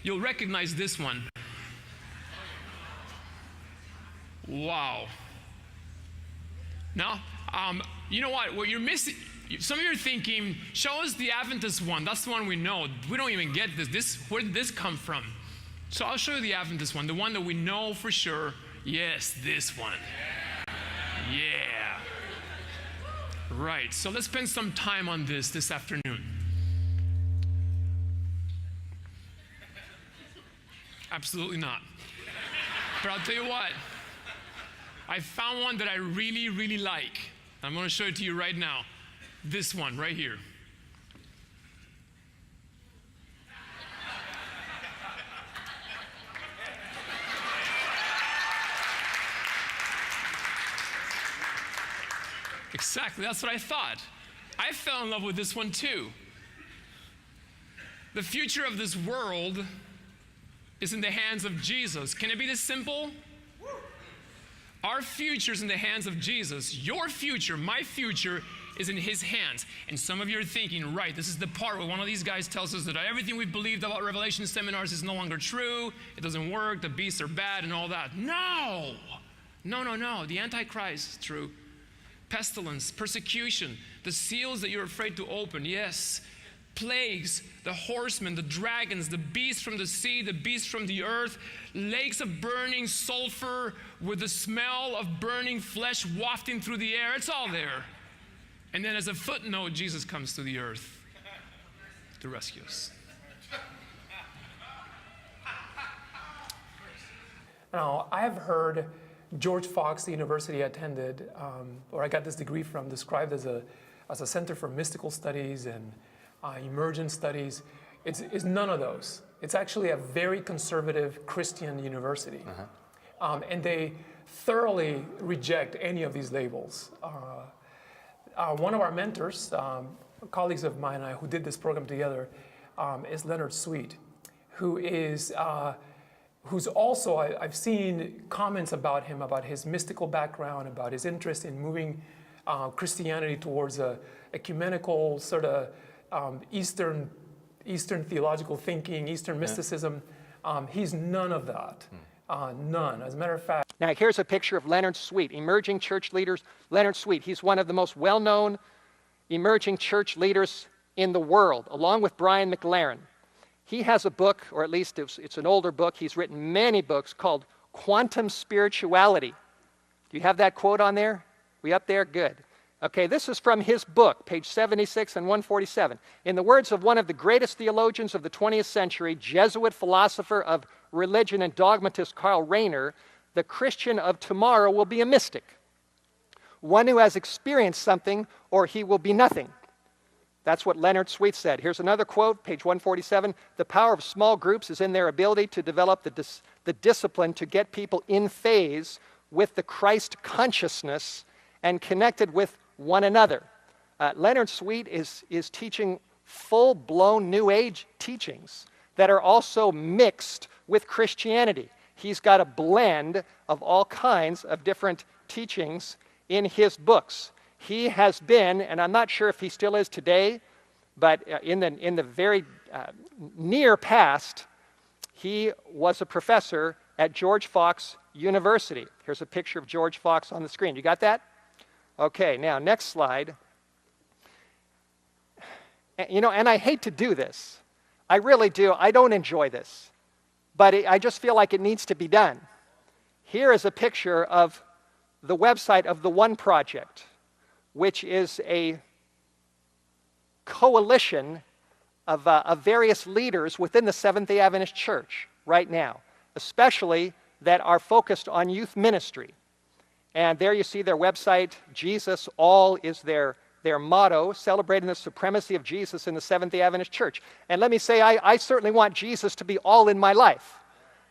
you'll recognize this one. Wow. Now, you know what you're missing, some of you are thinking, show us the Adventist one. That's the one we know. We don't even get this. Where did this come from? So I'll show you the Adventist one, the one that we know for sure. Yes, this one. Yeah. Right, so let's spend some time on this afternoon. Absolutely not. But I'll tell you what, I found one that I really, really like. I'm going to show it to you right now. This one right here. Exactly, that's what I thought. I fell in love with this one too. The future of this world is in the hands of Jesus. Can it be this simple? Our future is in the hands of Jesus. Your future, my future, is in his hands. And some of you are thinking, right, this is the part where one of these guys tells us that everything we believed about Revelation seminars is no longer true, it doesn't work, the beasts are bad and all that. No! No. The Antichrist is true. Pestilence, persecution, the seals that you're afraid to open, yes. Plagues, the horsemen, the dragons, the beasts from the sea, the beasts from the earth, lakes of burning sulfur with the smell of burning flesh wafting through the air. It's all there. And then as a footnote, Jesus comes to the earth to rescue us. Now, I have heard George Foxi, the university I attended, or I got this degree from, described as a center for mystical studies and emergent studies. It's none of those. It's actually a very conservative Christian university. And they thoroughly reject any of these labels. One of our mentors, colleagues of mine and I who did this program together, is Leonard Sweeti, who's also, I've seen comments about him, about his mystical background, about his interest in moving Christianity towards a ecumenical sort of Eastern theological thinking, Eastern mysticism. He's none of that. None. As a matter of fact. Now here's a picture of Leonard Sweeti, emerging church leaders. Leonard Sweeti, he's one of the most well-known emerging church leaders in the world, along with Brian McLaren. He has a book, or at least it's an older book. He's written many books called Quantum Spirituality. Do you have that quote on there? We up there? Good. Okay, this is from his book, page 76 and 147. In the words of one of the greatest theologians of the 20th century, Jesuit philosopher of religion and dogmatist Karl Rahner, the Christian of tomorrow will be a mystic, one who has experienced something, or he will be nothing. That's what Leonard Sweeti said. Here's another quote, page 147. The power of small groups is in their ability to develop the discipline to get people in phase with the Christ consciousness and connected with one another. Leonard Sweeti is teaching full-blown New Age teachings that are also mixed with Christianity. He's got a blend of all kinds of different teachings in his books. He has been, and I'm not sure if he still is today, but in the very near past, he was a professor at George Fox University. Here's a picture of George Fox on the screen. You got that? Okay, now next slide. You know, and I hate to do this. I really do. I don't enjoy this. But I just feel like it needs to be done. Here is a picture of the website of the One Project, which is a coalition of various leaders within the Seventh-day Adventist Church right now, especially that are focused on youth ministry. And there you see their website, Jesus All is their motto, celebrating the supremacy of Jesus in the Seventh-day Adventist Church. And let me say, I certainly want Jesus to be all in my life.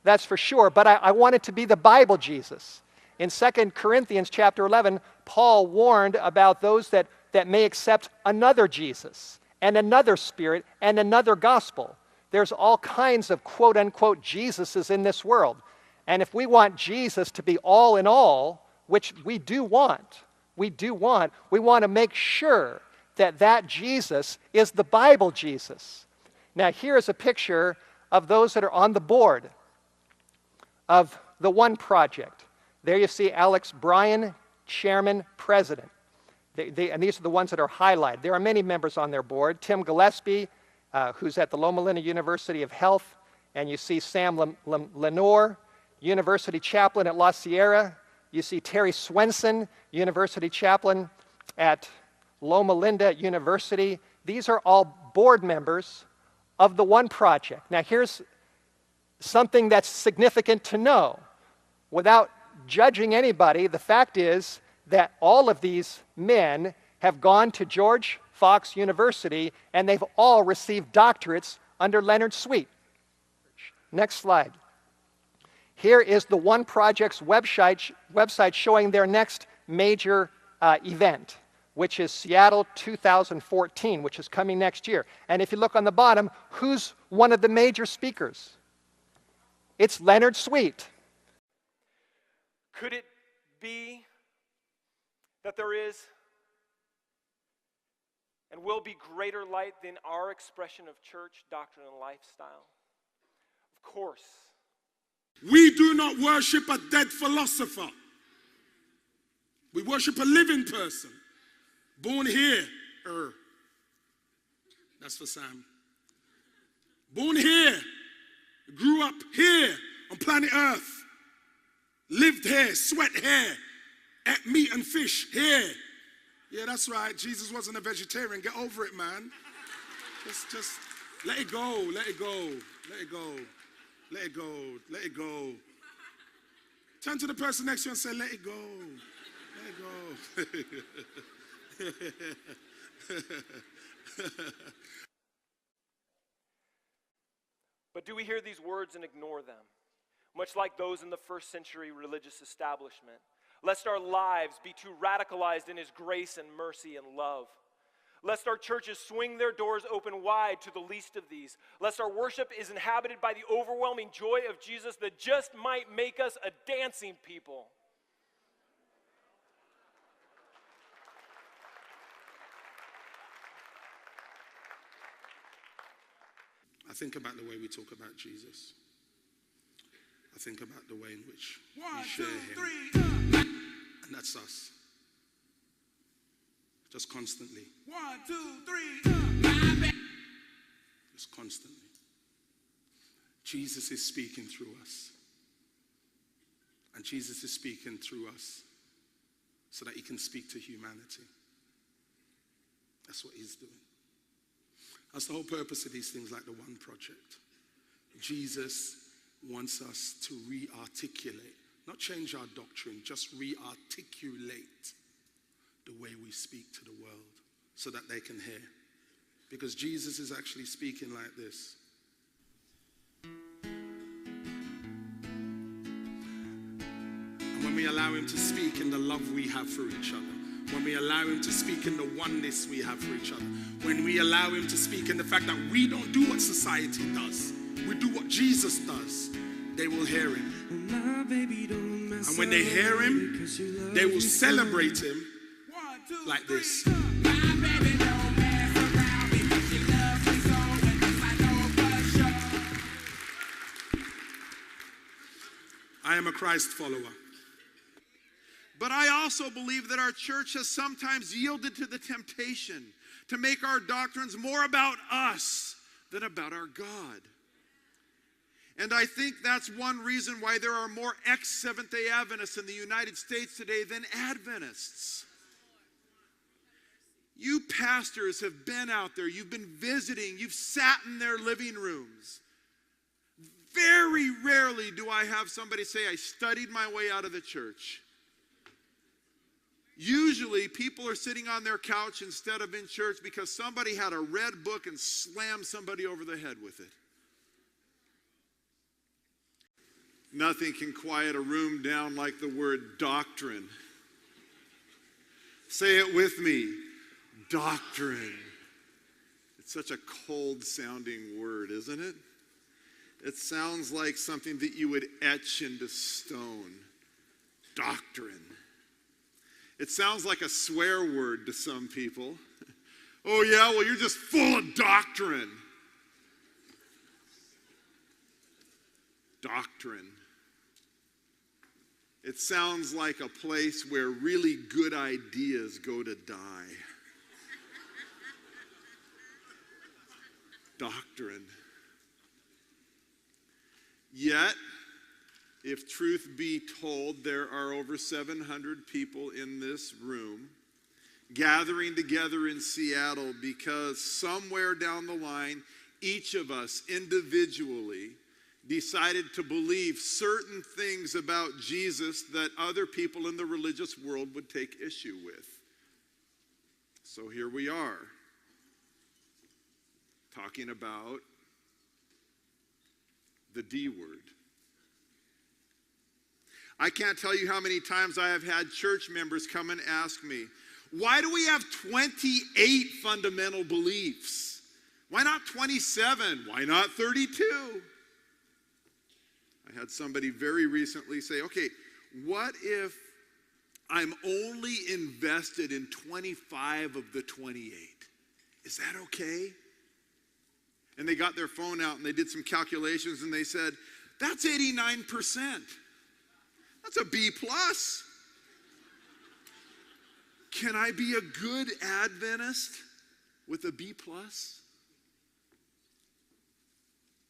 That's for sure, but I want it to be the Bible Jesus. In 2 Corinthians chapter 11, Paul warned about those that may accept another Jesus and another spirit and another gospel. There's all kinds of quote-unquote Jesuses in this world. And if we want Jesus to be all in all, which we want to make sure that Jesus is the Bible Jesus. Now here is a picture of those that are on the board of the One Project. There you see Alex Bryan, Chairman, President. And these are the ones that are highlighted. There are many members on their board. Tim Gillespie, who's at the Loma Linda University of Health, and you see Sam Leonor, University Chaplain at La Sierra. You see Terry Swenson, University Chaplain at Loma Linda University. These are all board members of the One Project. Now here's something that's significant to know. Without judging anybody, the fact is that all of these men have gone to George Foxi University and they've all received doctorates under Leonard Sweeti. Next slide. Here is the One Project's website showing their next major event, which is Seattle 2014, which is coming next year. And if you look on the bottom, who's one of the major speakers? It's Leonard Sweeti. Could it be that there is and will be greater light than our expression of church doctrine and lifestyle? Of course. We do not worship a dead philosopher. We worship a living person. Born here. That's for Sam. Born here. Grew up here on planet Earth. Lived here, sweat here. Ate meat and fish here. Yeah, that's right. Jesus wasn't a vegetarian. Get over it, man. Just let it go. Let it go. Let it go. Let it go. Let it go. Turn to the person next to you and say, let it go. Let it go. But do we hear these words and ignore them? Much like those in the first century religious establishment. Lest our lives be too radicalized in His grace and mercy and love. Lest our churches swing their doors open wide to the least of these. Lest our worship is inhabited by the overwhelming joy of Jesus that just might make us a dancing people. I think about the way we talk about Jesus. I think about the way in which we share Him. And that's us. Just constantly. 1, 2, 3. Just constantly. Jesus is speaking through us. And Jesus is speaking through us so that He can speak to humanity. That's what He's doing. That's the whole purpose of these things like the One Project. Jesus wants us to re-articulate, not change our doctrine, just re-articulate the way we speak to the world so that they can hear. Because Jesus is actually speaking like this. And when we allow Him to speak in the love we have for each other, when we allow Him to speak in the oneness we have for each other, when we allow Him to speak in the fact that we don't do what society does, we do what Jesus does, they will hear Him. And when they hear Him, they will celebrate Him like this. I am a Christ follower. But I also believe that our church has sometimes yielded to the temptation to make our doctrines more about us than about our God. And I think that's one reason why there are more ex-Seventh-day Adventists in the United States today than Adventists. You pastors have been out there, you've been visiting, you've sat in their living rooms. Very rarely do I have somebody say, I studied my way out of the church. Usually people are sitting on their couch instead of in church because somebody had a red book and slammed somebody over the head with it. Nothing can quiet a room down like the word doctrine. Say it with me. Doctrine. It's such a cold sounding word, isn't it? It sounds like something that you would etch into stone. Doctrine. It sounds like a swear word to some people. Oh yeah, well you're just full of doctrine. Doctrine. It sounds like a place where really good ideas go to die. Doctrine. Yet, if truth be told, there are over 700 people in this room gathering together in Seattle because somewhere down the line, each of us individually decided to believe certain things about Jesus that other people in the religious world would take issue with. So here we are, talking about the D word. I can't tell you how many times I have had church members come and ask me, why do we have 28 fundamental beliefs? Why not 27? Why not 32? I had somebody very recently say, okay, what if I'm only invested in 25 of the 28? Is that okay? And they got their phone out and they did some calculations and they said, that's 89%. That's a B plus. Can I be a good Adventist with a B plus?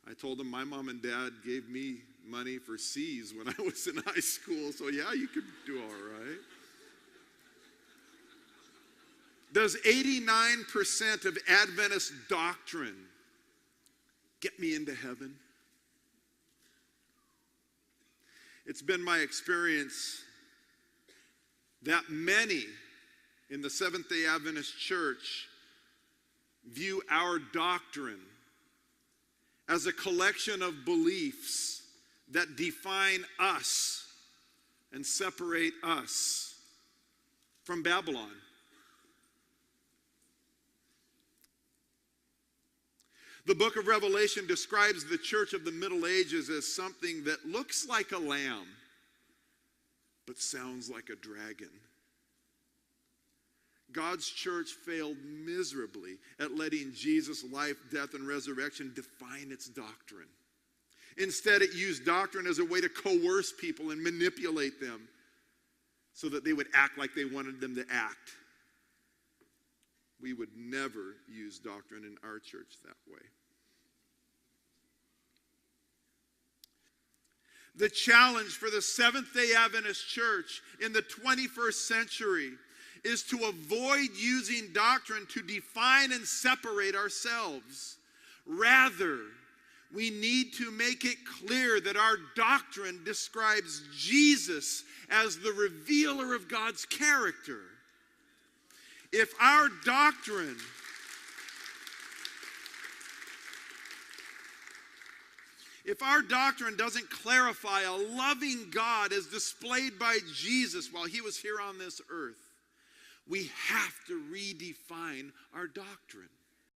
I told them my mom and dad gave me money for C's when I was in high school, so yeah, you could do all right. Does 89% of Adventist doctrine get me into heaven? It's been my experience that many in the Seventh-day Adventist Church view our doctrine as a collection of beliefs that define us and separate us from Babylon. The book of Revelation describes the church of the Middle Ages as something that looks like a lamb, but sounds like a dragon. God's church failed miserably at letting Jesus' life, death, and resurrection define its doctrine. Instead, it used doctrine as a way to coerce people and manipulate them so that they would act like they wanted them to act. We would never use doctrine in our church that way. The challenge for the Seventh-day Adventist Church in the 21st century is to avoid using doctrine to define and separate ourselves. Rather, we need to make it clear that our doctrine describes Jesus as the revealer of God's character. If our doctrine doesn't clarify a loving God as displayed by Jesus while he was here on this earth, we have to redefine our doctrine.